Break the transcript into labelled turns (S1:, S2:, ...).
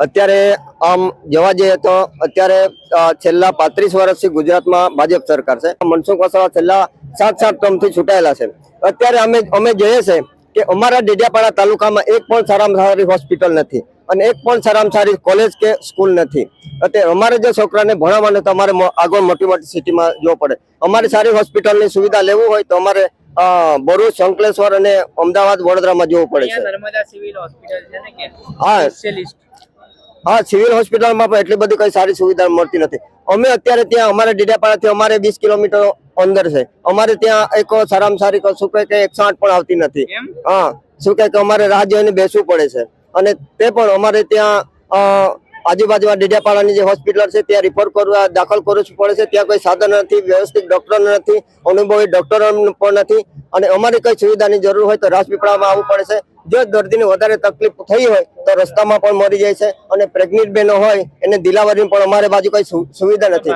S1: અત્યારે આમ જોવા જઈએ તો અત્યારે છેલ્લા 35 વર્ષથી ગુજરાતમાં ભાજપ સરકાર છે. મનસુખ વસાવા છેલ્લા 7 ટર્મથી ચૂંટાયેલા છે. અત્યારે અમે જોઈએ છે કે અમારા ડેડિયાપાડા તાલુકામાં એક પણ સારામાં સારી હોસ્પિટલ નથી અને એક પણ સારામાં સારી કોલેજ કે સ્કૂલ નથી. અત્યારે અમારે જે છોકરાને ભણાવવાને તો અમારે આગળ મોટી સિટીમાં જવું પડે. અમારે સારી હોસ્પિટલની સુવિધા લેવું હોય તો અમારે ભરૂચ, અંકલેશ્વર અને અમદાવાદ, વડોદરામાં જવું પડે છે.
S2: નર્મદા સિવિલ હોસ્પિટલ છે ને કે
S1: હા
S2: સ્પેશિયલિસ્ટ
S1: સિવિલ હોસ્પિટલમાં પણ એટલી બધી કઈ સારી સુવિધા મળતી નથી. અમે અત્યારે ત્યાં અમારે ડેડિયાપાડાથી અમારે 20 કિલોમીટર અંદર છે. અમારે ત્યાં એક સારામાં સારી શું કહે કે 108 પણ આવતી નથી. શું કહે કે અમારે રાહ જોઈને બેસવું પડે છે અને તે પણ અમારે ત્યાં આજુબાજુમાં ડેડિયાપાડાની જે હોસ્પિટલ છે ત્યાં રિફર કરવા દાખલ કરવું પડે છે. ત્યાં કોઈ સાધન નથી, વ્યવસ્થિત ડોક્ટર નથી, અનુભવી ડોક્ટરો પણ નથી અને અમારી કઈ સુવિધાની જરૂર હોય તો રાજપીપળામાં આવવું પડે છે. જો દર્દીને વધારે તકલીફ થઈ હોય તો રસ્તામાં પણ મરી જાય છે અને પ્રેગ્નેન્ટ બહેનો હોય એને દિલાવરીની પણ અમારે બાજુ કઈ સુવિધા નથી.